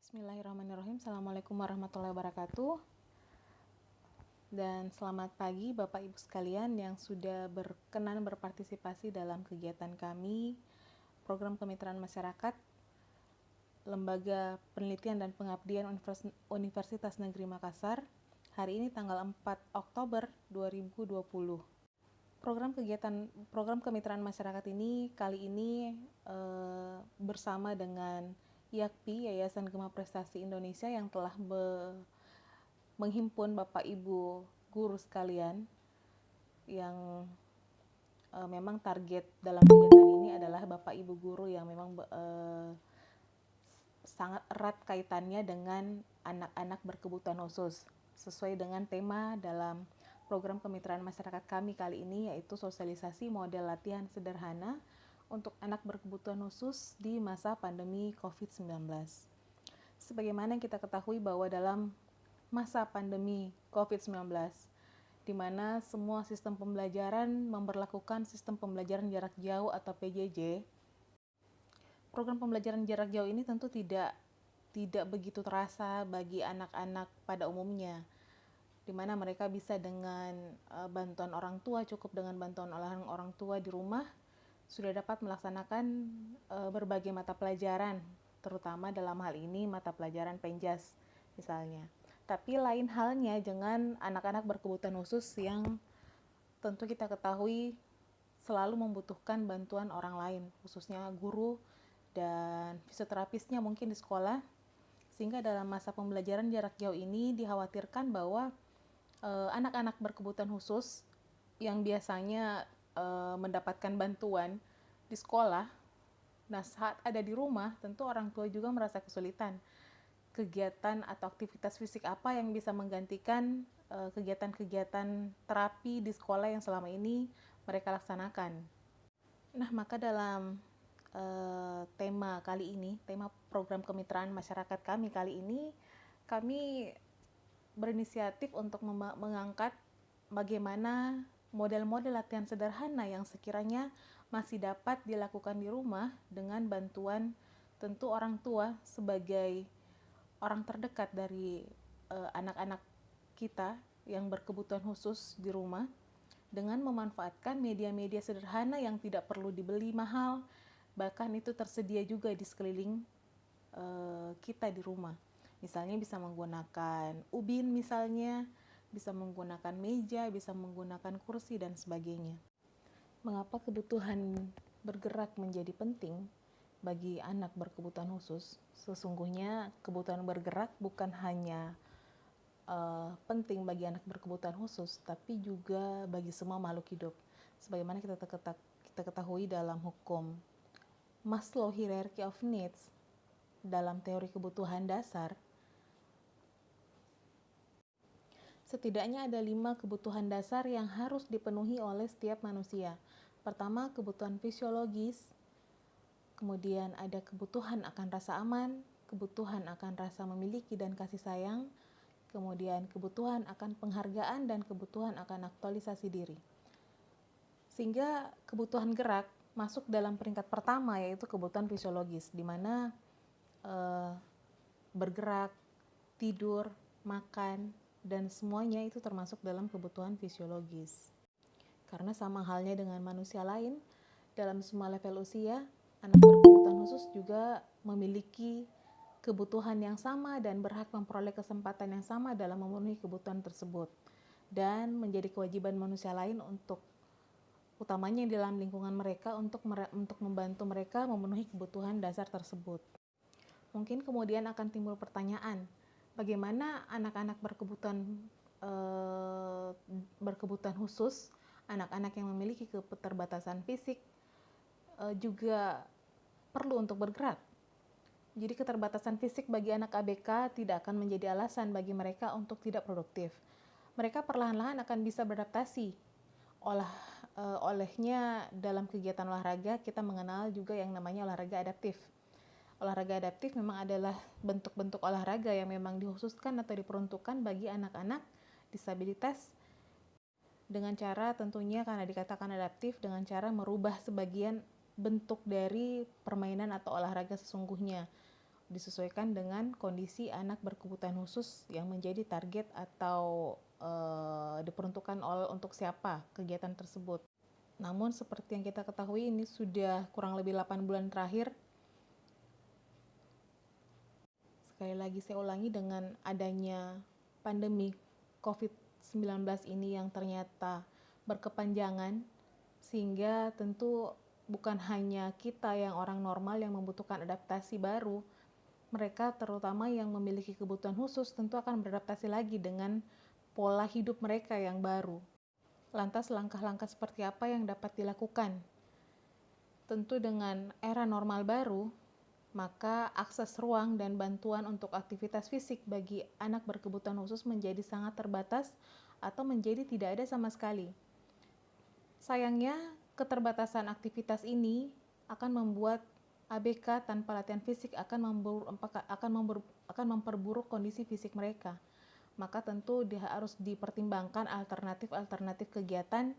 Bismillahirrahmanirrahim. Assalamualaikum warahmatullahi wabarakatuh. Dan selamat pagi Bapak Ibu sekalian yang sudah berkenan berpartisipasi dalam kegiatan kami, Program Kemitraan Masyarakat, Lembaga Penelitian dan Pengabdian Universitas Negeri Makassar, hari ini tanggal 4 Oktober 2020. Program Kemitraan Masyarakat ini kali ini bersama dengan YAKPI, Yayasan Gema Prestasi Indonesia, yang telah menghimpun Bapak Ibu guru sekalian yang memang target dalam kegiatan ini adalah Bapak Ibu guru yang memang sangat erat kaitannya dengan anak-anak berkebutuhan khusus, sesuai dengan tema dalam program kemitraan masyarakat kami kali ini, yaitu sosialisasi model latihan sederhana untuk anak berkebutuhan khusus di masa pandemi COVID-19. Sebagaimana yang kita ketahui bahwa dalam masa pandemi COVID-19, di mana semua sistem pembelajaran memberlakukan sistem pembelajaran jarak jauh atau PJJ, program pembelajaran jarak jauh ini tentu tidak begitu terasa bagi anak-anak pada umumnya, di mana mereka bisa dengan bantuan orang tua, cukup dengan bantuan orang tua di rumah, sudah dapat melaksanakan berbagai mata pelajaran, terutama dalam hal ini mata pelajaran penjas misalnya. Tapi lain halnya dengan anak-anak berkebutuhan khusus yang tentu kita ketahui selalu membutuhkan bantuan orang lain, khususnya guru dan fisioterapisnya mungkin di sekolah, sehingga dalam masa pembelajaran jarak jauh ini dikhawatirkan bahwa anak-anak berkebutuhan khusus yang biasanya mendapatkan bantuan di sekolah, nah saat ada di rumah tentu orang tua juga merasa kesulitan. Kegiatan atau aktivitas fisik apa yang bisa menggantikan kegiatan-kegiatan terapi di sekolah yang selama ini mereka laksanakan. Nah, maka dalam tema kali ini, tema program kemitraan masyarakat kami kali ini, kami berinisiatif untuk mengangkat bagaimana model-model latihan sederhana yang sekiranya masih dapat dilakukan di rumah dengan bantuan tentu orang tua sebagai orang terdekat dari anak-anak kita yang berkebutuhan khusus di rumah, dengan memanfaatkan media-media sederhana yang tidak perlu dibeli mahal, bahkan itu tersedia juga di sekeliling kita di rumah. Misalnya bisa menggunakan ubin misalnya, bisa menggunakan meja, bisa menggunakan kursi dan sebagainya. Mengapa kebutuhan bergerak menjadi penting bagi anak berkebutuhan khusus? Sesungguhnya kebutuhan bergerak bukan hanya penting bagi anak berkebutuhan khusus, tapi juga bagi semua makhluk hidup. Sebagaimana kita ketahui dalam hukum Maslow Hierarchy of Needs dalam teori kebutuhan dasar, setidaknya ada 5 kebutuhan dasar yang harus dipenuhi oleh setiap manusia. Pertama, kebutuhan fisiologis, kemudian ada kebutuhan akan rasa aman, kebutuhan akan rasa memiliki dan kasih sayang, kemudian kebutuhan akan penghargaan, dan kebutuhan akan aktualisasi diri. Sehingga kebutuhan gerak masuk dalam peringkat pertama, yaitu kebutuhan fisiologis, di mana bergerak, tidur, makan, dan semuanya itu termasuk dalam kebutuhan fisiologis. Karena sama halnya dengan manusia lain, dalam semua level usia, anak berkebutuhan khusus juga memiliki kebutuhan yang sama dan berhak memperoleh kesempatan yang sama dalam memenuhi kebutuhan tersebut. Dan menjadi kewajiban manusia lain untuk, utamanya di dalam lingkungan mereka, untuk membantu mereka memenuhi kebutuhan dasar tersebut. Mungkin kemudian akan timbul pertanyaan, bagaimana anak-anak berkebutuhan khusus, anak-anak yang memiliki keterbatasan fisik juga perlu untuk bergerak. Jadi keterbatasan fisik bagi anak ABK tidak akan menjadi alasan bagi mereka untuk tidak produktif. Mereka perlahan-lahan akan bisa beradaptasi. Olehnya dalam kegiatan olahraga kita mengenal juga yang namanya olahraga adaptif. Olahraga adaptif memang adalah bentuk-bentuk olahraga yang memang dikhususkan atau diperuntukkan bagi anak-anak disabilitas, dengan cara tentunya karena dikatakan adaptif, dengan cara merubah sebagian bentuk dari permainan atau olahraga sesungguhnya. disesuaikan dengan kondisi anak berkebutuhan khusus yang menjadi target atau diperuntukkan untuk siapa kegiatan tersebut. Namun seperti yang kita ketahui, ini sudah kurang lebih 8 bulan terakhir. Sekali lagi saya ulangi, dengan adanya pandemi COVID-19 ini yang ternyata berkepanjangan, sehingga tentu bukan hanya kita yang orang normal yang membutuhkan adaptasi baru, mereka terutama yang memiliki kebutuhan khusus tentu akan beradaptasi lagi dengan pola hidup mereka yang baru. Lantas langkah-langkah seperti apa yang dapat dilakukan? Tentu dengan era normal baru, maka akses ruang dan bantuan untuk aktivitas fisik bagi anak berkebutuhan khusus menjadi sangat terbatas atau menjadi tidak ada sama sekali. Sayangnya, keterbatasan aktivitas ini akan membuat ABK tanpa latihan fisik akan memperburuk kondisi fisik mereka. Maka tentu harus dipertimbangkan alternatif kegiatan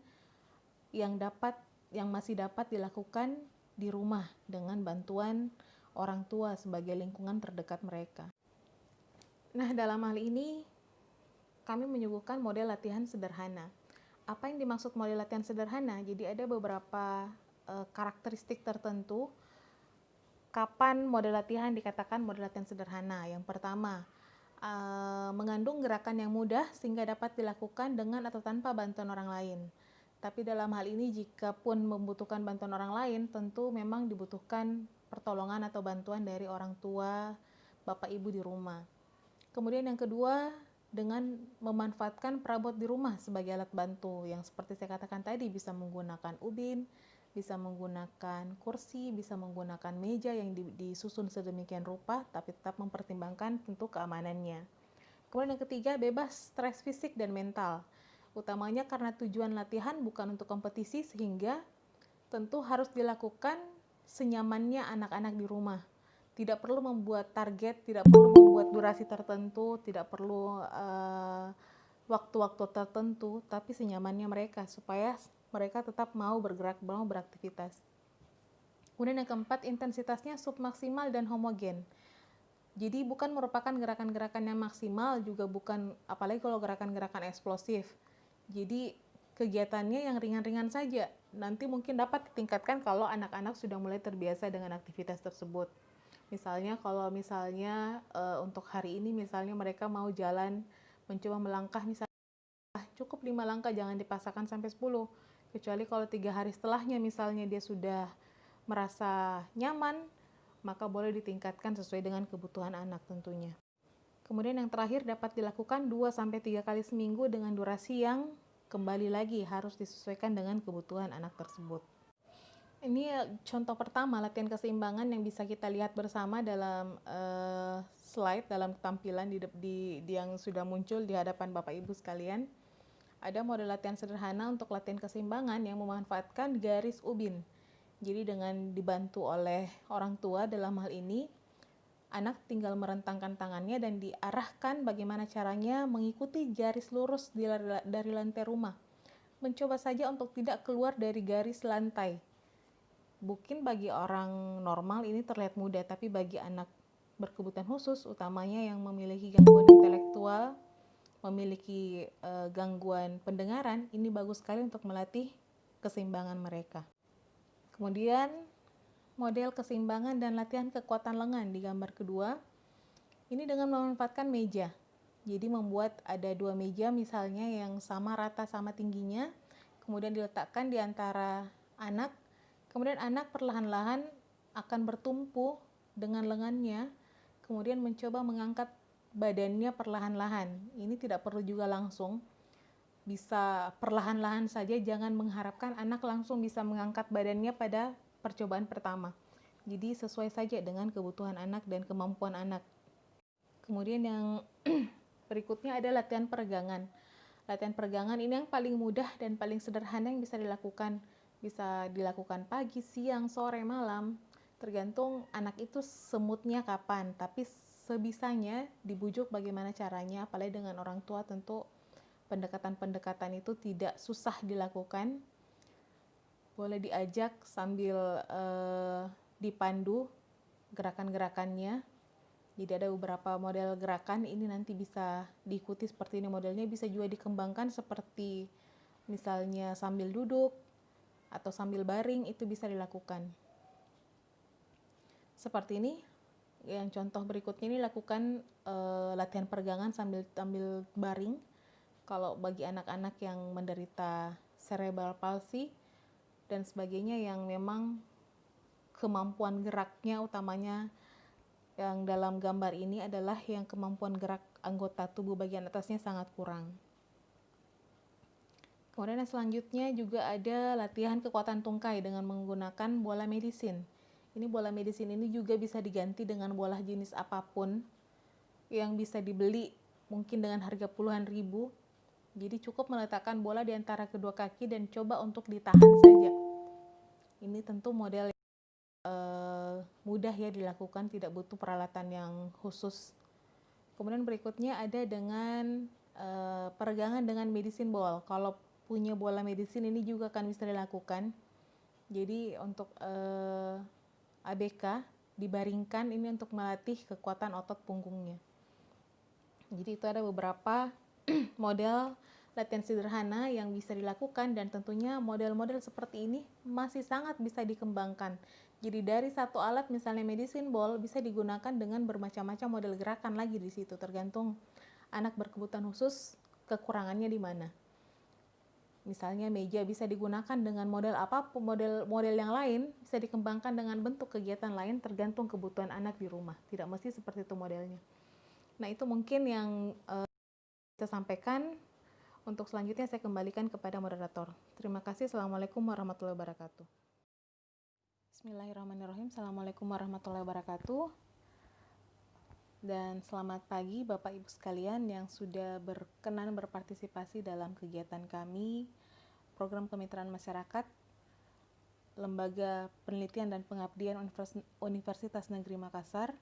yang masih dapat dilakukan di rumah dengan bantuan orang tua sebagai lingkungan terdekat mereka. Nah, dalam hal ini kami menyuguhkan model latihan sederhana. Apa yang dimaksud model latihan sederhana? Jadi ada beberapa karakteristik tertentu kapan model latihan dikatakan model latihan sederhana. Yang pertama, mengandung gerakan yang mudah sehingga dapat dilakukan dengan atau tanpa bantuan orang lain. Tapi dalam hal ini jika pun membutuhkan bantuan orang lain, tentu memang dibutuhkan pertolongan atau bantuan dari orang tua, bapak ibu di rumah. Kemudian yang kedua, dengan memanfaatkan perabot di rumah sebagai alat bantu, yang seperti saya katakan tadi, bisa menggunakan ubin, bisa menggunakan kursi, bisa menggunakan meja yang disusun sedemikian rupa, tapi tetap mempertimbangkan tentu keamanannya. Kemudian yang ketiga, bebas stres fisik dan mental. Utamanya karena tujuan latihan bukan untuk kompetisi, sehingga tentu harus dilakukan senyamannya anak-anak di rumah. Tidak perlu membuat target, tidak perlu membuat durasi tertentu, tidak perlu waktu-waktu tertentu, tapi senyamannya mereka supaya mereka tetap mau bergerak, mau beraktivitas. Kemudian yang keempat, intensitasnya submaksimal dan homogen. Jadi bukan merupakan gerakan-gerakan yang maksimal, juga bukan, apalagi kalau gerakan-gerakan eksplosif. Jadi kegiatannya yang ringan-ringan saja. Nanti mungkin dapat ditingkatkan kalau anak-anak sudah mulai terbiasa dengan aktivitas tersebut. Misalnya kalau untuk hari ini misalnya mereka mau jalan, mencoba melangkah, misalnya cukup 5 langkah, jangan dipaksakan sampai 10. Kecuali kalau 3 hari setelahnya misalnya dia sudah merasa nyaman, maka boleh ditingkatkan sesuai dengan kebutuhan anak tentunya. Kemudian yang terakhir, dapat dilakukan 2-3 kali seminggu dengan durasi yang kembali lagi harus disesuaikan dengan kebutuhan anak tersebut. Ini contoh pertama latihan keseimbangan yang bisa kita lihat bersama dalam slide, dalam tampilan yang sudah muncul di hadapan Bapak Ibu sekalian. Ada model latihan sederhana untuk latihan keseimbangan yang memanfaatkan garis ubin. Jadi dengan dibantu oleh orang tua dalam hal ini, anak tinggal merentangkan tangannya dan diarahkan bagaimana caranya mengikuti garis lurus dari lantai rumah. Mencoba saja untuk tidak keluar dari garis lantai. Mungkin bagi orang normal ini terlihat mudah, tapi bagi anak berkebutuhan khusus, utamanya yang memiliki gangguan intelektual, memiliki gangguan pendengaran, ini bagus sekali untuk melatih keseimbangan mereka. Kemudian model keseimbangan dan latihan kekuatan lengan di gambar kedua, ini dengan memanfaatkan meja. Jadi membuat ada 2 meja misalnya yang sama rata sama tingginya, kemudian diletakkan di antara anak, kemudian anak perlahan-lahan akan bertumpu dengan lengannya, kemudian mencoba mengangkat badannya perlahan-lahan. Ini tidak perlu juga langsung, bisa perlahan-lahan saja, jangan mengharapkan anak langsung bisa mengangkat badannya pada percobaan pertama. Jadi sesuai saja dengan kebutuhan anak dan kemampuan anak. Kemudian yang berikutnya ada latihan peregangan. Latihan peregangan ini yang paling mudah dan paling sederhana yang bisa dilakukan. Bisa dilakukan pagi, siang, sore, malam, tergantung anak itu semutnya kapan, tapi sebisanya dibujuk bagaimana caranya, apalagi dengan orang tua tentu pendekatan-pendekatan itu tidak susah dilakukan. Boleh diajak sambil dipandu gerakan-gerakannya. Jadi ada beberapa model gerakan, ini nanti bisa diikuti seperti ini modelnya, bisa juga dikembangkan seperti misalnya sambil duduk atau sambil baring, itu bisa dilakukan. Seperti ini, yang contoh berikutnya ini lakukan latihan peregangan sambil baring. Kalau bagi anak-anak yang menderita cerebral palsy dan sebagainya yang memang kemampuan geraknya utamanya yang dalam gambar ini adalah yang kemampuan gerak anggota tubuh bagian atasnya sangat kurang. Kemudian yang selanjutnya juga ada latihan kekuatan tungkai dengan menggunakan bola medisin. Ini bola medisin ini juga bisa diganti dengan bola jenis apapun yang bisa dibeli mungkin dengan harga puluhan ribu. Jadi cukup meletakkan bola di antara kedua kaki dan coba untuk ditahan saja. Ini tentu model mudah ya dilakukan, tidak butuh peralatan yang khusus. Kemudian berikutnya ada dengan peregangan dengan medicine ball. Kalau punya bola medicine ini juga akan bisa dilakukan. Jadi untuk ABK dibaringkan ini untuk melatih kekuatan otot punggungnya. Jadi itu ada beberapa model latihan sederhana yang bisa dilakukan dan tentunya model-model seperti ini masih sangat bisa dikembangkan. Jadi dari satu alat misalnya medicine ball bisa digunakan dengan bermacam-macam model gerakan lagi di situ, tergantung anak berkebutuhan khusus kekurangannya di mana. Misalnya meja bisa digunakan dengan model apapun, model yang lain bisa dikembangkan dengan bentuk kegiatan lain tergantung kebutuhan anak di rumah. Tidak mesti seperti itu modelnya. Nah, itu mungkin yang saya sampaikan. Untuk selanjutnya saya kembalikan kepada moderator. Terima kasih. Assalamualaikum warahmatullahi wabarakatuh. Bismillahirrahmanirrahim. Assalamualaikum warahmatullahi wabarakatuh. Dan selamat pagi Bapak Ibu sekalian yang sudah berkenan berpartisipasi dalam kegiatan kami, Program Kemitraan Masyarakat, Lembaga Penelitian dan Pengabdian Universitas Negeri Makassar,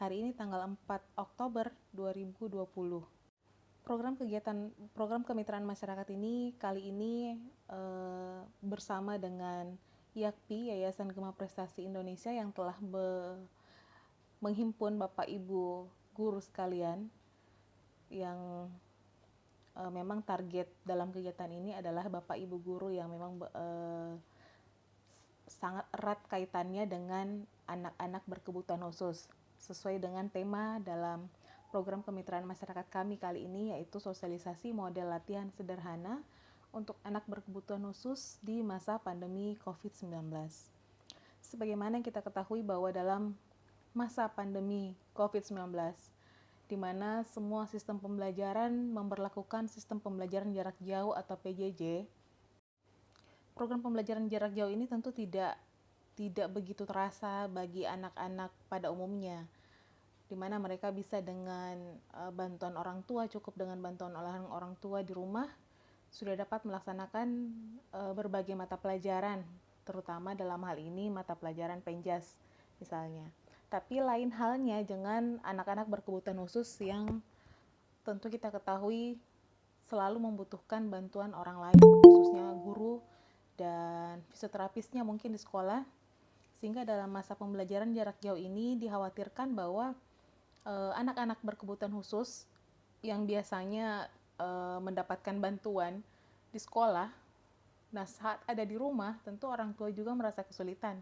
hari ini tanggal 4 Oktober 2020. Program Kemitraan Masyarakat ini kali ini bersama dengan YAKPI, Yayasan Gema Prestasi Indonesia, yang telah menghimpun Bapak Ibu guru sekalian yang memang target dalam kegiatan ini adalah Bapak Ibu guru yang memang sangat erat kaitannya dengan anak-anak berkebutuhan khusus, sesuai dengan tema dalam program kemitraan masyarakat kami kali ini, yaitu sosialisasi model latihan sederhana untuk anak berkebutuhan khusus di masa pandemi COVID-19. Sebagaimana yang kita ketahui bahwa dalam masa pandemi COVID-19, di mana semua sistem pembelajaran memberlakukan sistem pembelajaran jarak jauh atau PJJ, program pembelajaran jarak jauh ini tentu tidak begitu terasa bagi anak-anak pada umumnya, di mana mereka bisa dengan bantuan orang tua, cukup dengan bantuan orang tua di rumah, sudah dapat melaksanakan berbagai mata pelajaran, terutama dalam hal ini mata pelajaran penjas misalnya. Tapi lain halnya dengan anak-anak berkebutuhan khusus yang tentu kita ketahui selalu membutuhkan bantuan orang lain, khususnya guru dan fisioterapisnya mungkin di sekolah, sehingga dalam masa pembelajaran jarak jauh ini dikhawatirkan bahwa anak-anak berkebutuhan khusus yang biasanya mendapatkan bantuan di sekolah, nah saat ada di rumah tentu orang tua juga merasa kesulitan.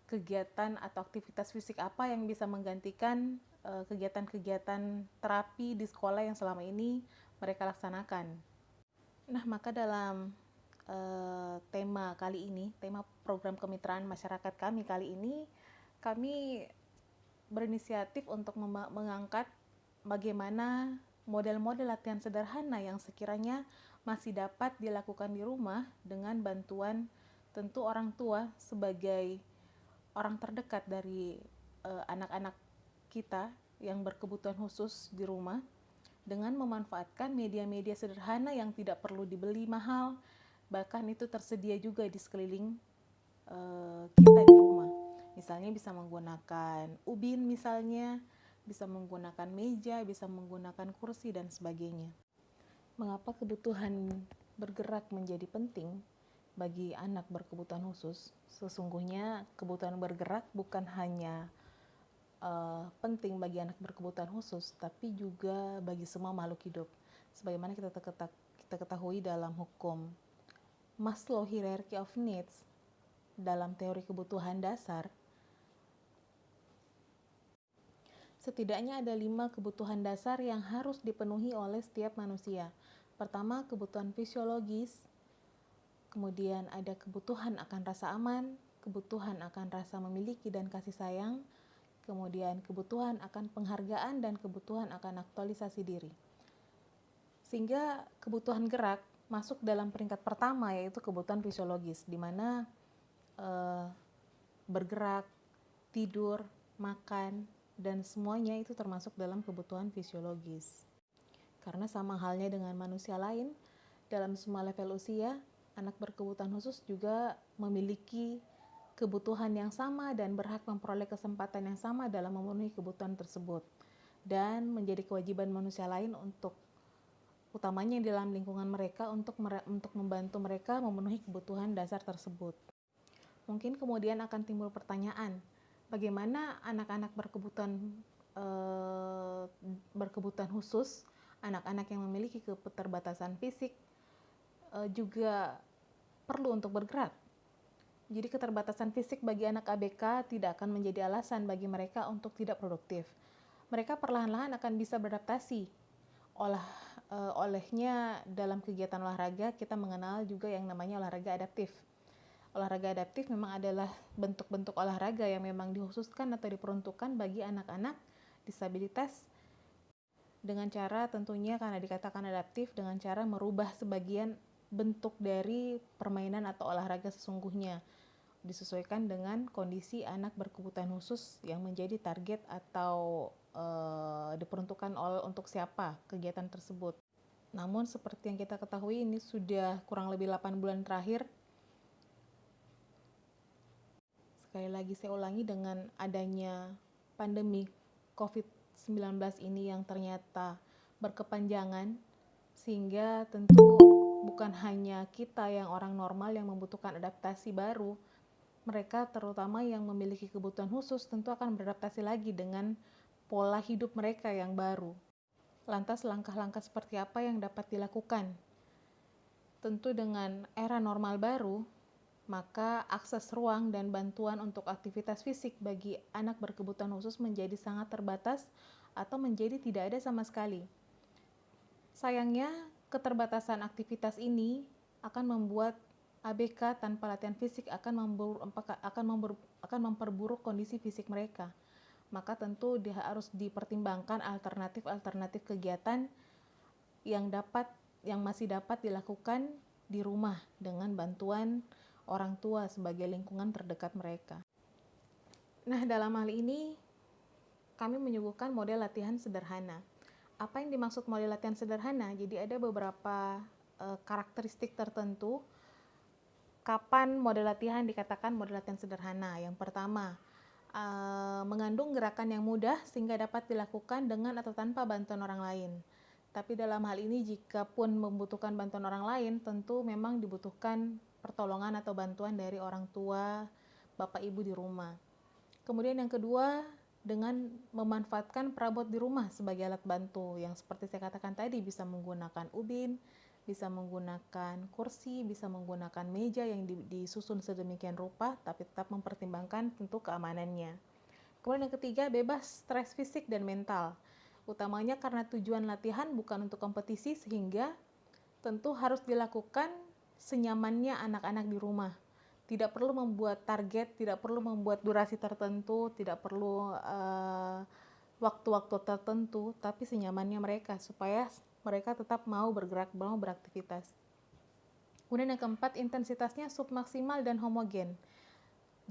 Kegiatan atau aktivitas fisik apa yang bisa menggantikan kegiatan-kegiatan terapi di sekolah yang selama ini mereka laksanakan. Nah, maka dalam tema kali ini, tema program kemitraan masyarakat kami kali ini, kami berinisiatif untuk mengangkat bagaimana model-model latihan sederhana yang sekiranya masih dapat dilakukan di rumah dengan bantuan tentu orang tua sebagai orang terdekat dari anak-anak kita yang berkebutuhan khusus di rumah, dengan memanfaatkan media-media sederhana yang tidak perlu dibeli mahal, bahkan itu tersedia juga di sekeliling kita di rumah. Misalnya bisa menggunakan ubin misalnya, bisa menggunakan meja, bisa menggunakan kursi dan sebagainya. Mengapa kebutuhan bergerak menjadi penting bagi anak berkebutuhan khusus? Sesungguhnya kebutuhan bergerak bukan hanya penting bagi anak berkebutuhan khusus, tapi juga bagi semua makhluk hidup. Sebagaimana kita ketahui dalam hukum Maslow Hierarchy of Needs dalam teori kebutuhan dasar, setidaknya ada 5 kebutuhan dasar yang harus dipenuhi oleh setiap manusia. Pertama, kebutuhan fisiologis, kemudian ada kebutuhan akan rasa aman, kebutuhan akan rasa memiliki dan kasih sayang, kemudian kebutuhan akan penghargaan, dan kebutuhan akan aktualisasi diri. Sehingga kebutuhan gerak masuk dalam peringkat pertama, yaitu kebutuhan fisiologis, di mana bergerak, tidur, makan, dan semuanya itu termasuk dalam kebutuhan fisiologis. Karena sama halnya dengan manusia lain, dalam semua level usia, anak berkebutuhan khusus juga memiliki kebutuhan yang sama dan berhak memperoleh kesempatan yang sama dalam memenuhi kebutuhan tersebut. Dan menjadi kewajiban manusia lain untuk, utamanya di dalam lingkungan mereka, untuk membantu mereka memenuhi kebutuhan dasar tersebut. Mungkin kemudian akan timbul pertanyaan, bagaimana anak-anak berkebutuhan khusus, anak-anak yang memiliki keterbatasan fisik juga perlu untuk bergerak. Jadi keterbatasan fisik bagi anak ABK tidak akan menjadi alasan bagi mereka untuk tidak produktif. Mereka perlahan-lahan akan bisa beradaptasi. Olehnya dalam kegiatan olahraga kita mengenal juga yang namanya olahraga adaptif. Olahraga adaptif memang adalah bentuk-bentuk olahraga yang memang dikhususkan atau diperuntukkan bagi anak-anak disabilitas, dengan cara tentunya karena dikatakan adaptif, dengan cara merubah sebagian bentuk dari permainan atau olahraga sesungguhnya, disesuaikan dengan kondisi anak berkebutuhan khusus yang menjadi target atau diperuntukkan untuk siapa kegiatan tersebut. Namun seperti yang kita ketahui, ini sudah kurang lebih 8 bulan terakhir. Sekali lagi saya ulangi, dengan adanya pandemi COVID-19 ini yang ternyata berkepanjangan, sehingga tentu bukan hanya kita yang orang normal yang membutuhkan adaptasi baru, mereka terutama yang memiliki kebutuhan khusus tentu akan beradaptasi lagi dengan pola hidup mereka yang baru. Lantas langkah-langkah seperti apa yang dapat dilakukan? Tentu dengan era normal baru, maka akses ruang dan bantuan untuk aktivitas fisik bagi anak berkebutuhan khusus menjadi sangat terbatas atau menjadi tidak ada sama sekali. Sayangnya, keterbatasan aktivitas ini akan membuat ABK tanpa latihan fisik akan memperburuk kondisi fisik mereka. Maka tentu harus dipertimbangkan alternatif kegiatan yang masih dapat dilakukan di rumah dengan bantuan orang tua sebagai lingkungan terdekat mereka. Nah, dalam hal ini kami menyuguhkan model latihan sederhana. Apa yang dimaksud model latihan sederhana? Jadi ada beberapa karakteristik tertentu kapan model latihan dikatakan model latihan sederhana. Yang pertama, mengandung gerakan yang mudah sehingga dapat dilakukan dengan atau tanpa bantuan orang lain. Tapi dalam hal ini jika pun membutuhkan bantuan orang lain, tentu memang dibutuhkan pertolongan atau bantuan dari orang tua, bapak ibu di rumah. Kemudian yang kedua, dengan memanfaatkan perabot di rumah sebagai alat bantu, yang seperti saya katakan tadi, bisa menggunakan ubin, bisa menggunakan kursi, bisa menggunakan meja yang disusun sedemikian rupa, tapi tetap mempertimbangkan tentu keamanannya. Kemudian yang ketiga, bebas stres fisik dan mental, utamanya karena tujuan latihan bukan untuk kompetisi, sehingga tentu harus dilakukan senyamannya anak-anak di rumah. Tidak perlu membuat target, tidak perlu membuat durasi tertentu, tidak perlu waktu-waktu tertentu, tapi senyamannya mereka supaya mereka tetap mau bergerak, mau beraktivitas. Kemudian yang keempat, intensitasnya submaksimal dan homogen.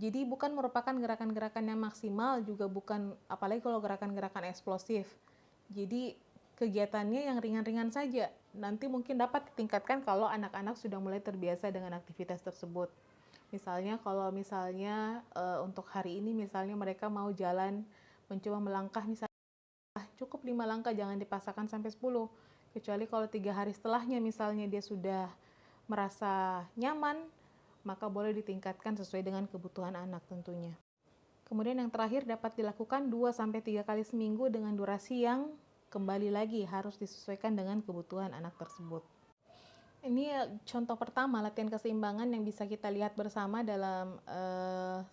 Jadi bukan merupakan gerakan-gerakan yang maksimal, juga bukan, apalagi kalau gerakan-gerakan eksplosif. Jadi kegiatannya yang ringan-ringan saja. Nanti mungkin dapat ditingkatkan kalau anak-anak sudah mulai terbiasa dengan aktivitas tersebut. Misalnya kalau untuk hari ini misalnya mereka mau jalan, mencoba melangkah misalnya cukup 5 langkah, jangan dipaksakan sampai 10. Kecuali kalau 3 hari setelahnya misalnya dia sudah merasa nyaman, maka boleh ditingkatkan sesuai dengan kebutuhan anak tentunya. Kemudian yang terakhir dapat dilakukan 2-3 kali seminggu dengan durasi yang kembali lagi harus disesuaikan dengan kebutuhan anak tersebut. Ini contoh pertama latihan keseimbangan yang bisa kita lihat bersama dalam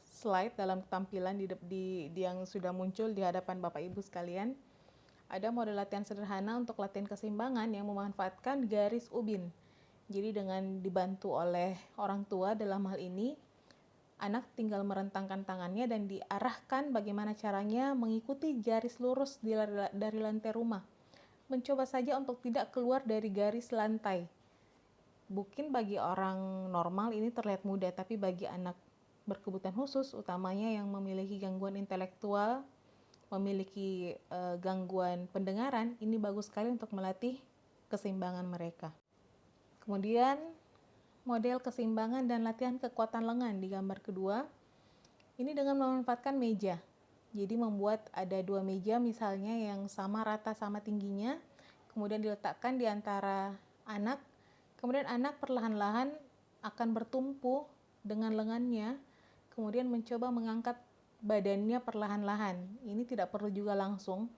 slide, dalam tampilan di yang sudah muncul di hadapan Bapak Ibu sekalian. Ada model latihan sederhana untuk latihan keseimbangan yang memanfaatkan garis ubin. Jadi dengan dibantu oleh orang tua dalam hal ini, anak tinggal merentangkan tangannya dan diarahkan bagaimana caranya mengikuti garis lurus dari lantai rumah. Mencoba saja untuk tidak keluar dari garis lantai. Mungkin bagi orang normal ini terlihat mudah, tapi bagi anak berkebutuhan khusus, utamanya yang memiliki gangguan intelektual, memiliki gangguan pendengaran, ini bagus sekali untuk melatih keseimbangan mereka. Kemudian model keseimbangan dan latihan kekuatan lengan di gambar kedua, ini dengan memanfaatkan meja. Jadi membuat ada 2 meja misalnya yang sama rata sama tingginya, kemudian diletakkan di antara anak, kemudian anak perlahan-lahan akan bertumpu dengan lengannya, kemudian mencoba mengangkat badannya perlahan-lahan. Ini tidak perlu juga langsung,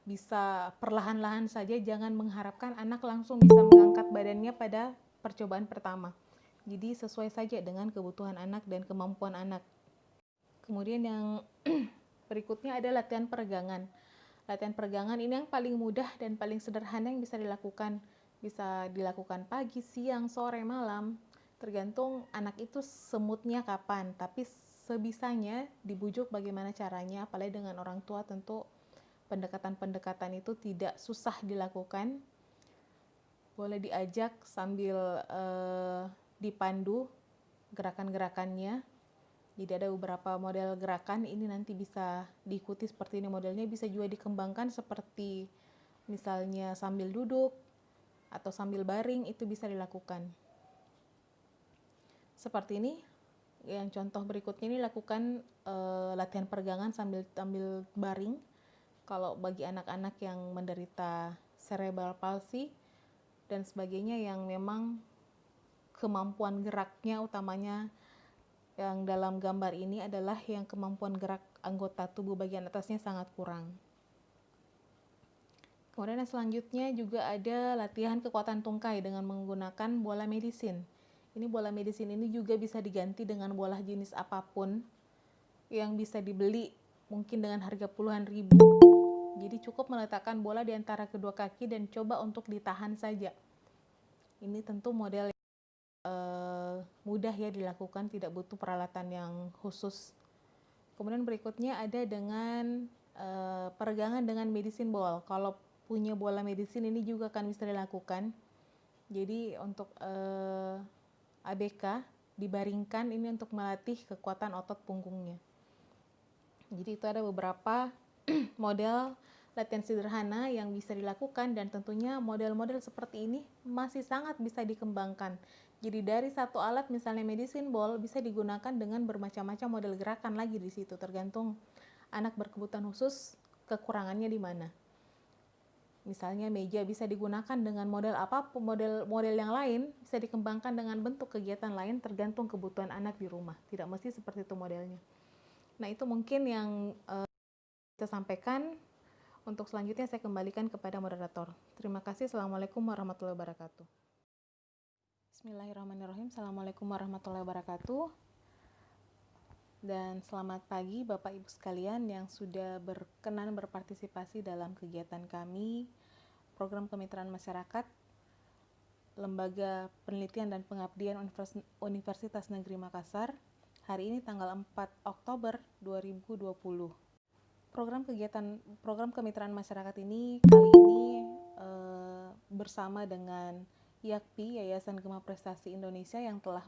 bisa perlahan-lahan saja, jangan mengharapkan anak langsung bisa mengangkat badannya pada percobaan pertama. Jadi sesuai saja dengan kebutuhan anak dan kemampuan anak. Kemudian yang berikutnya ada latihan peregangan. Latihan peregangan ini yang paling mudah dan paling sederhana yang bisa dilakukan. Bisa dilakukan pagi, siang, sore, malam. Tergantung anak itu semutnya kapan, tapi sebisanya dibujuk bagaimana caranya, apalagi dengan orang tua tentu pendekatan-pendekatan itu tidak susah dilakukan. Boleh diajak sambil dipandu gerakan-gerakannya. Jadi ada beberapa model gerakan, ini nanti bisa diikuti seperti ini modelnya, bisa juga dikembangkan seperti misalnya sambil duduk atau sambil baring, itu bisa dilakukan. Seperti ini, yang contoh berikutnya ini lakukan latihan peregangan sambil baring. Kalau bagi anak-anak yang menderita cerebral palsy dan sebagainya yang memang kemampuan geraknya utamanya yang dalam gambar ini adalah yang kemampuan gerak anggota tubuh bagian atasnya sangat kurang. Kemudian yang selanjutnya juga ada latihan kekuatan tungkai dengan menggunakan bola medisin. Ini bola medisin ini juga bisa diganti dengan bola jenis apapun yang bisa dibeli mungkin dengan harga puluhan ribu. Jadi cukup meletakkan bola di antara kedua kaki dan coba untuk ditahan saja. Ini tentu model mudah ya dilakukan, tidak butuh peralatan yang khusus. Kemudian berikutnya ada dengan peregangan dengan medicine ball. Kalau punya bola medicine ini juga akan bisa dilakukan. Jadi untuk ABK dibaringkan ini untuk melatih kekuatan otot punggungnya. Jadi itu ada beberapa model latihan sederhana yang bisa dilakukan, dan tentunya model-model seperti ini masih sangat bisa dikembangkan. Jadi dari satu alat misalnya medicine ball bisa digunakan dengan bermacam-macam model gerakan lagi di situ, tergantung anak berkebutuhan khusus kekurangannya di mana. Misalnya meja bisa digunakan dengan model apapun, model yang lain bisa dikembangkan dengan bentuk kegiatan lain tergantung kebutuhan anak di rumah. Tidak mesti seperti itu modelnya. Nah, itu mungkin yang saya sampaikan. Untuk selanjutnya saya kembalikan kepada moderator. Terima kasih. Assalamualaikum warahmatullahi wabarakatuh. Bismillahirrahmanirrahim. Assalamualaikum warahmatullahi wabarakatuh. Dan selamat pagi Bapak Ibu sekalian yang sudah berkenan berpartisipasi dalam kegiatan kami, Program Kemitraan Masyarakat, Lembaga Penelitian dan Pengabdian Universitas Negeri Makassar, hari ini tanggal 4 Oktober 2020. Program Kemitraan Masyarakat ini kali ini bersama dengan YAKPI, Yayasan Gema Prestasi Indonesia, yang telah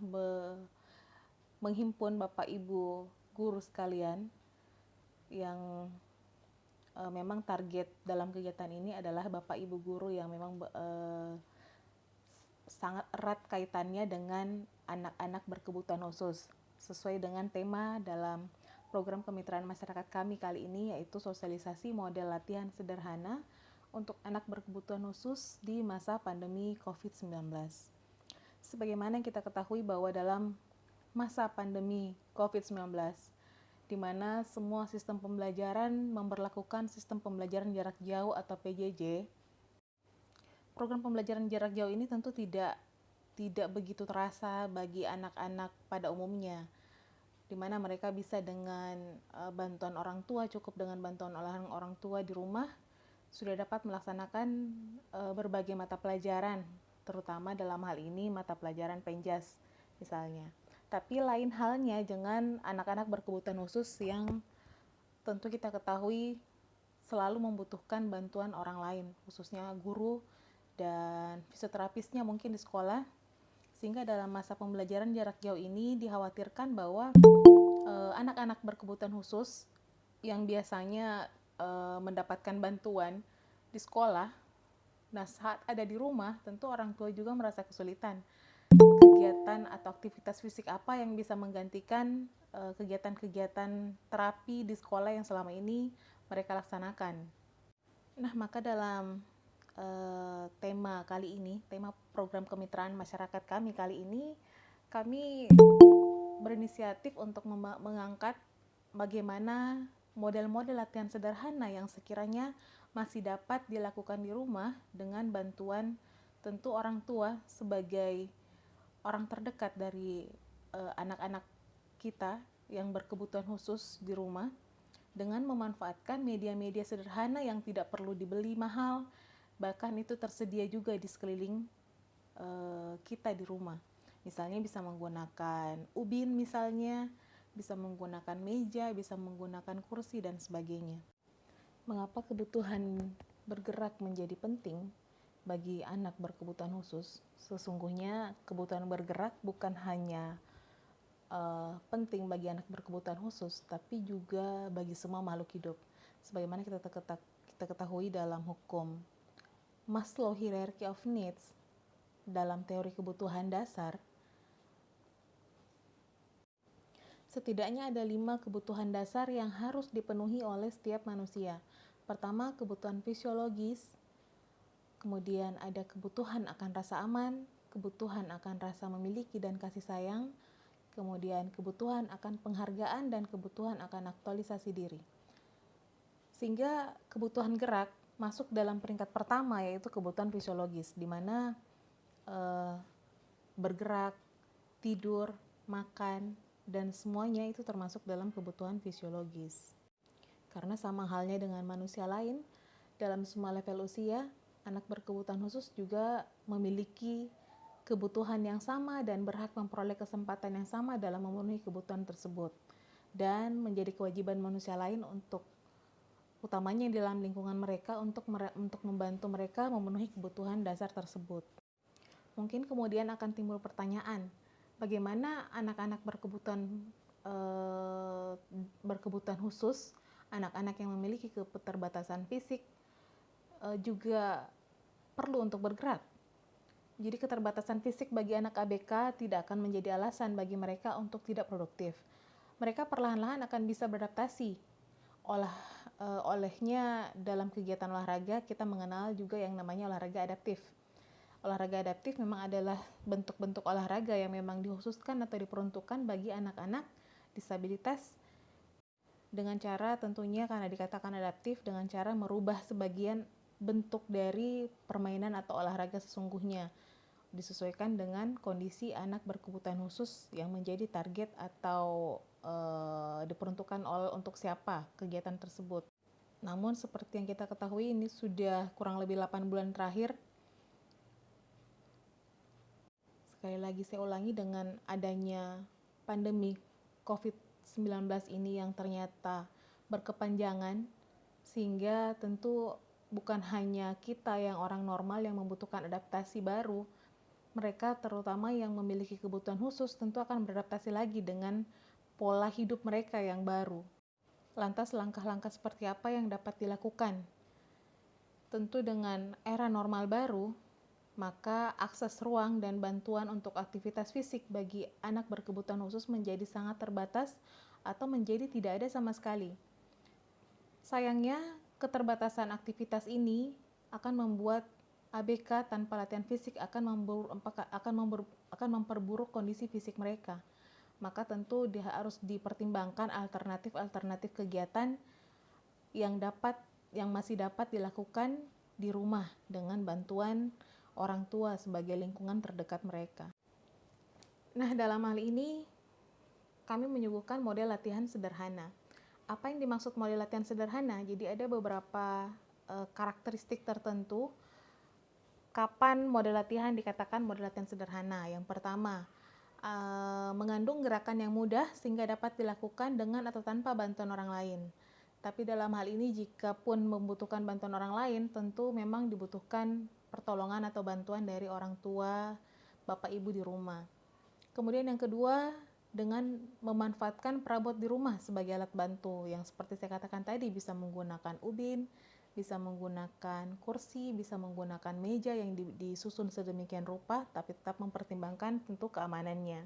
menghimpun Bapak Ibu guru sekalian yang memang target dalam kegiatan ini adalah Bapak Ibu guru yang memang sangat erat kaitannya dengan anak-anak berkebutuhan khusus, sesuai dengan tema dalam program kemitraan masyarakat kami kali ini, yaitu sosialisasi model latihan sederhana untuk anak berkebutuhan khusus di masa pandemi COVID-19. Sebagaimana yang kita ketahui bahwa dalam masa pandemi COVID-19 di mana semua sistem pembelajaran memberlakukan sistem pembelajaran jarak jauh atau PJJ. Program pembelajaran jarak jauh ini tentu tidak begitu terasa bagi anak-anak pada umumnya, di mana mereka bisa dengan bantuan orang tua, cukup dengan bantuan orang tua di rumah, sudah dapat melaksanakan berbagai mata pelajaran, terutama dalam hal ini mata pelajaran penjas misalnya. Tapi lain halnya dengan anak-anak berkebutuhan khusus yang tentu kita ketahui selalu membutuhkan bantuan orang lain, khususnya guru dan fisioterapisnya mungkin di sekolah, sehingga dalam masa pembelajaran jarak jauh ini dikhawatirkan bahwa anak-anak berkebutuhan khusus yang biasanya mendapatkan bantuan di sekolah, nah saat ada di rumah tentu orang tua juga merasa kesulitan. Kegiatan atau aktivitas fisik apa yang bisa menggantikan kegiatan-kegiatan terapi di sekolah yang selama ini mereka laksanakan. Nah, maka dalam tema kali ini, tema program kemitraan masyarakat kami kali ini, kami berinisiatif untuk mengangkat bagaimana model-model latihan sederhana yang sekiranya masih dapat dilakukan di rumah dengan bantuan tentu orang tua sebagai orang terdekat dari anak-anak kita yang berkebutuhan khusus di rumah, dengan memanfaatkan media-media sederhana yang tidak perlu dibeli mahal, bahkan itu tersedia juga di sekeliling kita di rumah. Misalnya bisa menggunakan ubin misalnya, bisa menggunakan meja, bisa menggunakan kursi dan sebagainya. Mengapa kebutuhan bergerak menjadi penting bagi anak berkebutuhan khusus? Sesungguhnya kebutuhan bergerak bukan hanya penting bagi anak berkebutuhan khusus, tapi juga bagi semua makhluk hidup. Sebagaimana kita ketahui dalam hukum Maslow Hierarchy of Needs, dalam teori kebutuhan dasar, setidaknya ada 5 kebutuhan dasar yang harus dipenuhi oleh setiap manusia. Pertama, kebutuhan fisiologis, kemudian ada kebutuhan akan rasa aman, kebutuhan akan rasa memiliki dan kasih sayang, kemudian kebutuhan akan penghargaan, dan kebutuhan akan aktualisasi diri. Sehingga kebutuhan gerak masuk dalam peringkat pertama, yaitu kebutuhan fisiologis, di mana bergerak, tidur, makan, dan semuanya itu termasuk dalam kebutuhan fisiologis. Karena sama halnya dengan manusia lain, dalam semua level usia, anak berkebutuhan khusus juga memiliki kebutuhan yang sama dan berhak memperoleh kesempatan yang sama dalam memenuhi kebutuhan tersebut, dan menjadi kewajiban manusia lain untuk, utamanya di dalam lingkungan mereka, untuk membantu mereka memenuhi kebutuhan dasar tersebut. Mungkin kemudian akan timbul pertanyaan, bagaimana anak-anak berkebutuhan khusus, anak-anak yang memiliki keterbatasan fisik juga perlu untuk bergerak. Jadi keterbatasan fisik bagi anak ABK tidak akan menjadi alasan bagi mereka untuk tidak produktif. Mereka perlahan-lahan akan bisa beradaptasi. Olehnya dalam kegiatan olahraga kita mengenal juga yang namanya olahraga adaptif. Olahraga adaptif memang adalah bentuk-bentuk olahraga yang memang dikhususkan atau diperuntukkan bagi anak-anak disabilitas, dengan cara tentunya karena dikatakan adaptif, dengan cara merubah sebagian bentuk dari permainan atau olahraga sesungguhnya, disesuaikan dengan kondisi anak berkebutuhan khusus yang menjadi target atau diperuntukkan untuk siapa kegiatan tersebut. Namun seperti yang kita ketahui, ini sudah kurang lebih 8 bulan terakhir, sekali lagi saya ulangi, dengan adanya pandemi COVID-19 ini yang ternyata berkepanjangan, sehingga tentu bukan hanya kita yang orang normal yang membutuhkan adaptasi baru, mereka terutama yang memiliki kebutuhan khusus tentu akan beradaptasi lagi dengan pola hidup mereka yang baru. Lantas langkah-langkah seperti apa yang dapat dilakukan? Tentu dengan era normal baru, maka akses ruang dan bantuan untuk aktivitas fisik bagi anak berkebutuhan khusus menjadi sangat terbatas atau menjadi tidak ada sama sekali. Sayangnya, keterbatasan aktivitas ini akan membuat ABK tanpa latihan fisik akan memperburuk kondisi fisik mereka. maka tentu dia harus dipertimbangkan alternatif kegiatan yang masih dapat dilakukan di rumah dengan bantuan orang tua sebagai lingkungan terdekat mereka. Nah, dalam hal ini kami menyuguhkan model latihan sederhana. Apa yang dimaksud model latihan sederhana? Jadi ada beberapa karakteristik tertentu kapan model latihan dikatakan model latihan sederhana. Yang pertama, mengandung gerakan yang mudah sehingga dapat dilakukan dengan atau tanpa bantuan orang lain. Tapi dalam hal ini jika pun membutuhkan bantuan orang lain, tentu memang dibutuhkan pertolongan atau bantuan dari orang tua, bapak ibu di rumah. Kemudian yang kedua, dengan memanfaatkan perabot di rumah sebagai alat bantu, yang seperti saya katakan tadi, bisa menggunakan ubin, bisa menggunakan kursi, bisa menggunakan meja yang disusun sedemikian rupa, tapi tetap mempertimbangkan tentu keamanannya.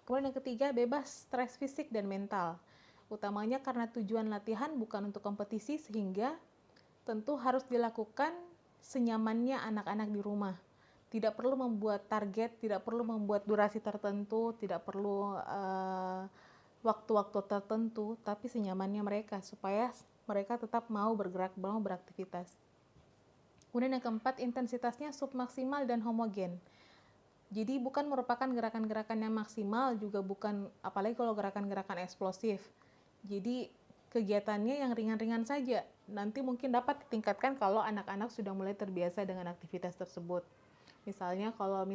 Kemudian yang ketiga, bebas stres fisik dan mental, utamanya karena tujuan latihan bukan untuk kompetisi, sehingga tentu harus dilakukan senyamannya anak-anak di rumah. Tidak perlu membuat target, tidak perlu membuat durasi tertentu, tidak perlu waktu-waktu tertentu, tapi senyamannya mereka supaya mereka tetap mau bergerak, mau beraktivitas. Kemudian yang keempat, intensitasnya submaksimal dan homogen. Jadi bukan merupakan gerakan-gerakan yang maksimal, juga bukan, apalagi kalau gerakan-gerakan eksplosif. Jadi kegiatannya yang ringan-ringan saja. Nanti mungkin dapat ditingkatkan kalau anak-anak sudah mulai terbiasa dengan aktivitas tersebut. Misalnya kalau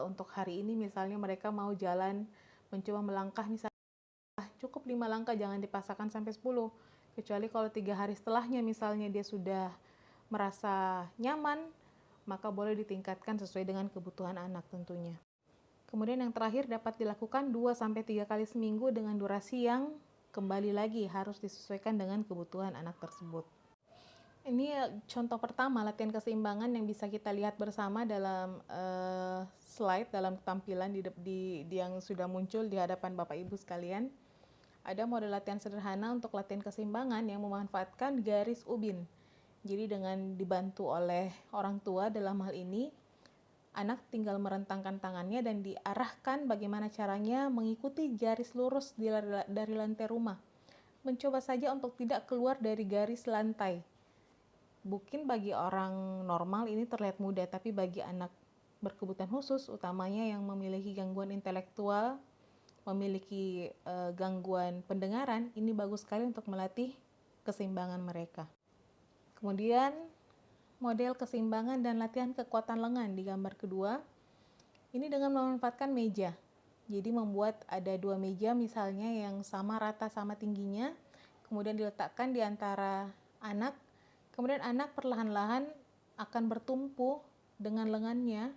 untuk hari ini misalnya mereka mau jalan, mencoba melangkah, misalnya cukup 5 langkah, jangan dipaksakan sampai 10. Kecuali kalau 3 hari setelahnya misalnya dia sudah merasa nyaman, maka boleh ditingkatkan sesuai dengan kebutuhan anak tentunya. Kemudian yang terakhir, dapat dilakukan 2-3 kali seminggu dengan durasi yang kembali lagi harus disesuaikan dengan kebutuhan anak tersebut. Ini contoh pertama latihan keseimbangan yang bisa kita lihat bersama dalam slide, dalam tampilan yang sudah muncul di hadapan Bapak Ibu sekalian. Ada model latihan sederhana untuk latihan keseimbangan yang memanfaatkan garis ubin. Jadi dengan dibantu oleh orang tua dalam hal ini, anak tinggal merentangkan tangannya dan diarahkan bagaimana caranya mengikuti garis lurus dari lantai rumah. Mencoba saja untuk tidak keluar dari garis lantai. Mungkin bagi orang normal ini terlihat mudah, tapi bagi anak berkebutuhan khusus, utamanya yang memiliki gangguan intelektual, memiliki gangguan pendengaran, ini bagus sekali untuk melatih keseimbangan mereka. Kemudian model keseimbangan dan latihan kekuatan lengan di gambar kedua, ini dengan memanfaatkan meja. Jadi membuat ada 2 meja misalnya yang sama rata sama tingginya, kemudian diletakkan di antara anak. Kemudian anak perlahan-lahan akan bertumpu dengan lengannya,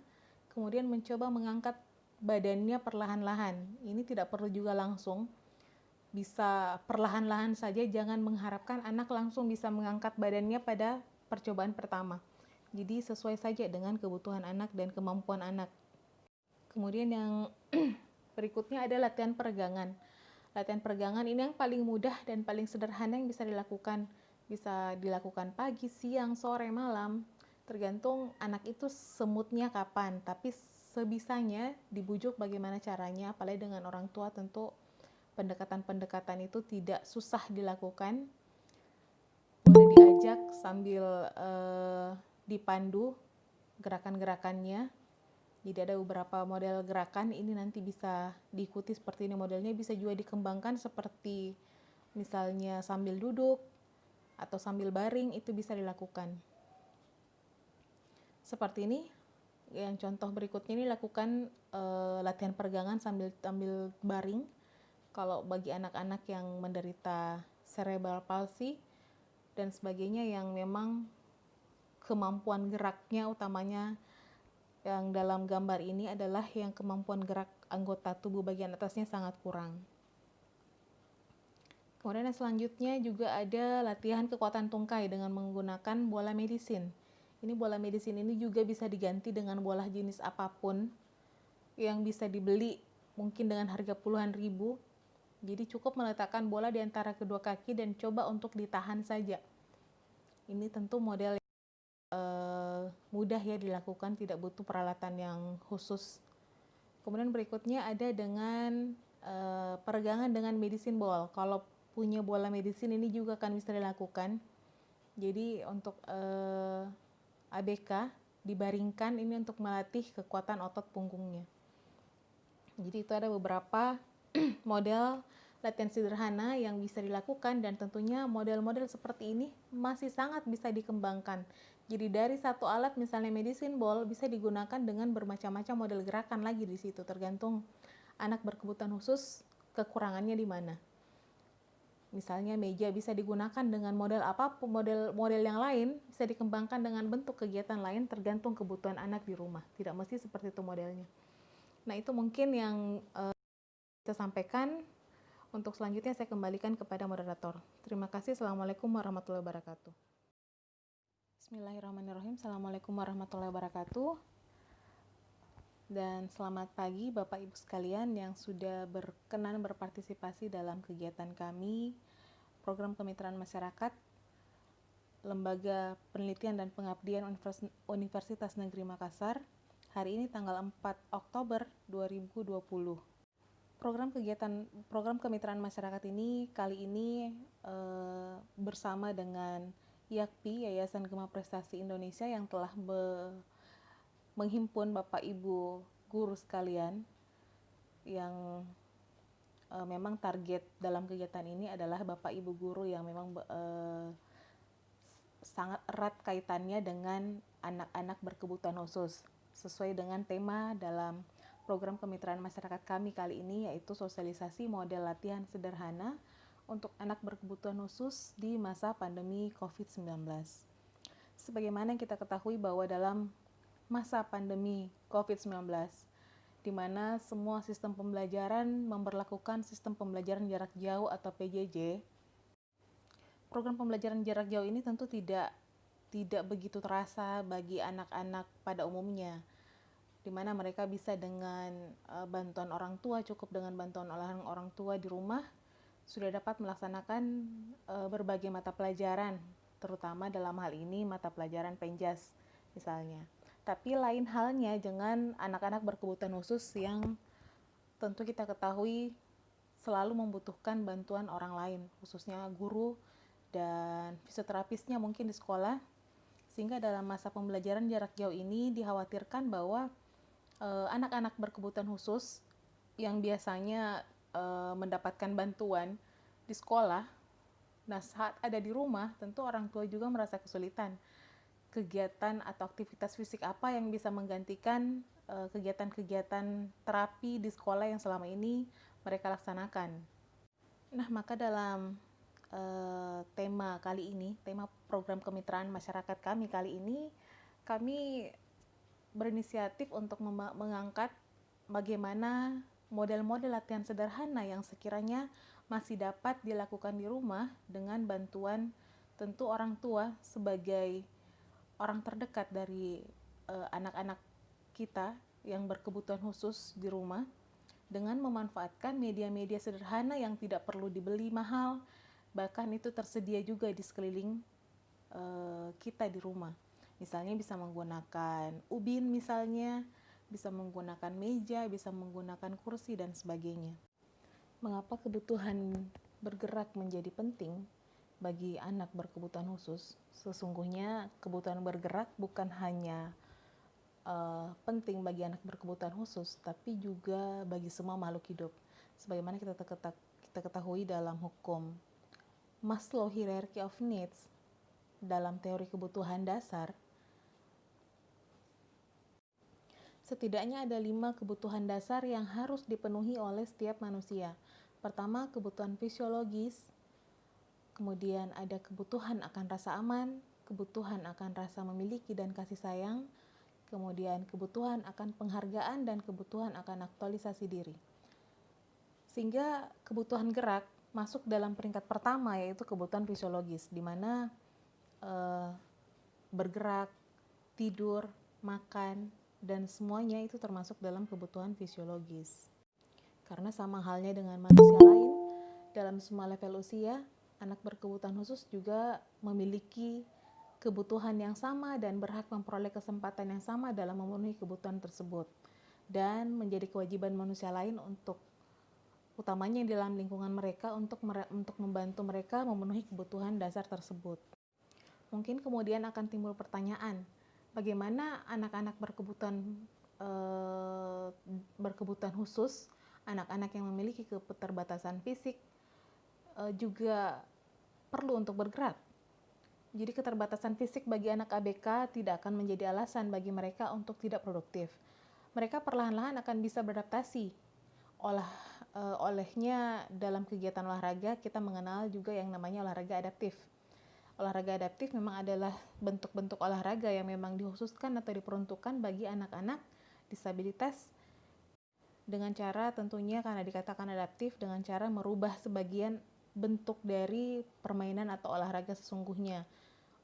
kemudian mencoba mengangkat badannya perlahan-lahan. Ini tidak perlu juga langsung, bisa perlahan-lahan saja, jangan mengharapkan anak langsung bisa mengangkat badannya pada percobaan pertama. Jadi sesuai saja dengan kebutuhan anak dan kemampuan anak. Kemudian yang berikutnya ada latihan peregangan. Latihan peregangan ini yang paling mudah dan paling sederhana yang bisa dilakukan. Bisa dilakukan pagi, siang, sore, malam, tergantung anak itu semutnya kapan, tapi sebisanya dibujuk bagaimana caranya, apalagi dengan orang tua tentu pendekatan-pendekatan itu tidak susah dilakukan. Boleh diajak sambil dipandu gerakan-gerakannya. Jadi ada beberapa model gerakan, ini nanti bisa diikuti seperti ini modelnya, bisa juga dikembangkan seperti misalnya sambil duduk, atau sambil baring, itu bisa dilakukan. Seperti ini, yang contoh berikutnya ini lakukan latihan peregangan sambil baring. Kalau bagi anak-anak yang menderita cerebral palsy dan sebagainya yang memang kemampuan geraknya utamanya yang dalam gambar ini adalah yang kemampuan gerak anggota tubuh bagian atasnya sangat kurang. Kemudian yang selanjutnya juga ada latihan kekuatan tungkai dengan menggunakan bola medisin. Ini bola medisin ini juga bisa diganti dengan bola jenis apapun yang bisa dibeli mungkin dengan harga puluhan ribu. Jadi cukup meletakkan bola di antara kedua kaki dan coba untuk ditahan saja. Ini tentu model yang mudah ya dilakukan, tidak butuh peralatan yang khusus. Kemudian berikutnya ada dengan peregangan dengan medicine ball. Kalau punya bola medicine ini juga akan bisa dilakukan. Jadi untuk ABK dibaringkan ini untuk melatih kekuatan otot punggungnya. Jadi itu ada beberapa model latihan sederhana yang bisa dilakukan, dan tentunya model-model seperti ini masih sangat bisa dikembangkan. Jadi dari satu alat misalnya medicine ball bisa digunakan dengan bermacam-macam model gerakan lagi di situ, tergantung anak berkebutuhan khusus kekurangannya di mana. Misalnya meja bisa digunakan dengan model apapun, model yang lain bisa dikembangkan dengan bentuk kegiatan lain tergantung kebutuhan anak di rumah. Tidak mesti seperti itu modelnya. Nah, itu mungkin yang saya sampaikan. Untuk selanjutnya saya kembalikan kepada moderator. Terima kasih. Assalamualaikum warahmatullahi wabarakatuh. Bismillahirrahmanirrahim. Assalamualaikum warahmatullahi wabarakatuh. Dan selamat pagi Bapak Ibu sekalian yang sudah berkenan berpartisipasi dalam kegiatan kami, Program Kemitraan Masyarakat, Lembaga Penelitian dan Pengabdian Universitas Negeri Makassar, hari ini tanggal 4 Oktober 2020. Program Kemitraan Masyarakat ini kali ini bersama dengan YAKPI, Yayasan Gema Prestasi Indonesia, yang telah menghimpun Bapak Ibu guru sekalian yang memang target dalam kegiatan ini adalah Bapak Ibu guru yang memang sangat erat kaitannya dengan anak-anak berkebutuhan khusus, sesuai dengan tema dalam program kemitraan masyarakat kami kali ini, yaitu sosialisasi model latihan sederhana untuk anak berkebutuhan khusus di masa pandemi COVID-19. Sebagaimana yang kita ketahui bahwa dalam masa pandemi COVID-19, di mana semua sistem pembelajaran memberlakukan sistem pembelajaran jarak jauh atau PJJ, program pembelajaran jarak jauh ini tentu tidak begitu terasa bagi anak-anak pada umumnya, di mana mereka bisa dengan bantuan orang tua, cukup dengan bantuan orang tua di rumah, sudah dapat melaksanakan berbagai mata pelajaran, terutama dalam hal ini mata pelajaran Penjas misalnya. Tapi lain halnya dengan anak-anak berkebutuhan khusus yang tentu kita ketahui selalu membutuhkan bantuan orang lain, khususnya guru dan fisioterapisnya mungkin di sekolah, sehingga dalam masa pembelajaran jarak jauh ini dikhawatirkan bahwa anak-anak berkebutuhan khusus yang biasanya mendapatkan bantuan di sekolah, nah saat ada di rumah tentu orang tua juga merasa kesulitan. Kegiatan atau aktivitas fisik apa yang bisa menggantikan kegiatan-kegiatan terapi di sekolah yang selama ini mereka laksanakan. Nah, maka dalam tema kali ini, tema program kemitraan masyarakat kami kali ini, kami berinisiatif untuk mengangkat bagaimana model-model latihan sederhana yang sekiranya masih dapat dilakukan di rumah dengan bantuan tentu orang tua sebagai orang terdekat dari anak-anak kita yang berkebutuhan khusus di rumah, dengan memanfaatkan media-media sederhana yang tidak perlu dibeli mahal, bahkan itu tersedia juga di sekeliling kita di rumah. Misalnya bisa menggunakan ubin misalnya, bisa menggunakan meja, bisa menggunakan kursi dan sebagainya. Mengapa kebutuhan bergerak menjadi penting bagi anak berkebutuhan khusus? Sesungguhnya kebutuhan bergerak bukan hanya penting bagi anak berkebutuhan khusus, tapi juga bagi semua makhluk hidup. Sebagaimana kita ketahui dalam hukum Maslow Hierarchy of Needs, dalam teori kebutuhan dasar, setidaknya ada 5 kebutuhan dasar yang harus dipenuhi oleh setiap manusia. Pertama, kebutuhan fisiologis, kemudian ada kebutuhan akan rasa aman, kebutuhan akan rasa memiliki dan kasih sayang, kemudian kebutuhan akan penghargaan, dan kebutuhan akan aktualisasi diri. Sehingga kebutuhan gerak masuk dalam peringkat pertama, yaitu kebutuhan fisiologis, di mana bergerak, tidur, makan, dan semuanya itu termasuk dalam kebutuhan fisiologis. Karena sama halnya dengan manusia lain, dalam semua level usia, anak berkebutuhan khusus juga memiliki kebutuhan yang sama dan berhak memperoleh kesempatan yang sama dalam memenuhi kebutuhan tersebut. dan menjadi kewajiban manusia lain untuk utamanya di dalam lingkungan mereka untuk membantu mereka memenuhi kebutuhan dasar tersebut. Mungkin kemudian akan timbul pertanyaan, bagaimana anak-anak berkebutuhan khusus, anak-anak yang memiliki keterbatasan fisik juga perlu untuk bergerak. Jadi keterbatasan fisik bagi anak ABK tidak akan menjadi alasan bagi mereka untuk tidak produktif. Mereka perlahan-lahan akan bisa beradaptasi. Olehnya dalam kegiatan olahraga kita mengenal juga yang namanya olahraga adaptif. Olahraga adaptif memang adalah bentuk-bentuk olahraga yang memang dikhususkan atau diperuntukkan bagi anak-anak disabilitas dengan cara tentunya karena dikatakan adaptif dengan cara merubah sebagian bentuk dari permainan atau olahraga sesungguhnya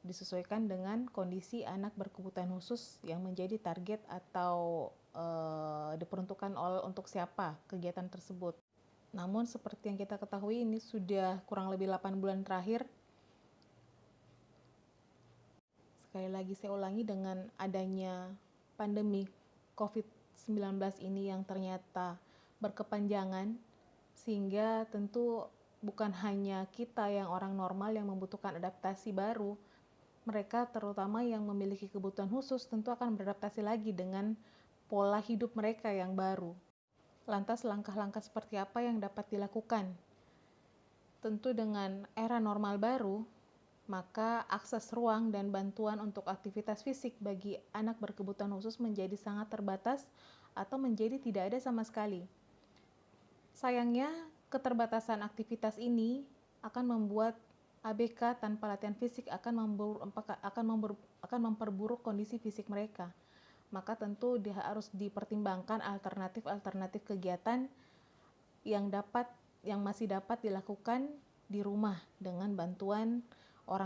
disesuaikan dengan kondisi anak berkebutuhan khusus yang menjadi target atau diperuntukkan untuk siapa kegiatan tersebut. Namun seperti yang kita ketahui ini sudah kurang lebih 8 bulan terakhir. Sekali lagi saya ulangi, dengan adanya pandemi COVID-19 ini yang ternyata berkepanjangan, sehingga tentu bukan hanya kita yang orang normal yang membutuhkan adaptasi baru, mereka terutama yang memiliki kebutuhan khusus tentu akan beradaptasi lagi dengan pola hidup mereka yang baru. Lantas langkah-langkah seperti apa yang dapat dilakukan? Tentu dengan era normal baru, maka akses ruang dan bantuan untuk aktivitas fisik bagi anak berkebutuhan khusus menjadi sangat terbatas atau menjadi tidak ada sama sekali. Sayangnya, keterbatasan aktivitas ini akan membuat ABK tanpa latihan fisik akan memperburuk kondisi fisik mereka. Maka tentu harus dipertimbangkan alternatif kegiatan yang masih dapat dilakukan di rumah dengan bantuan orang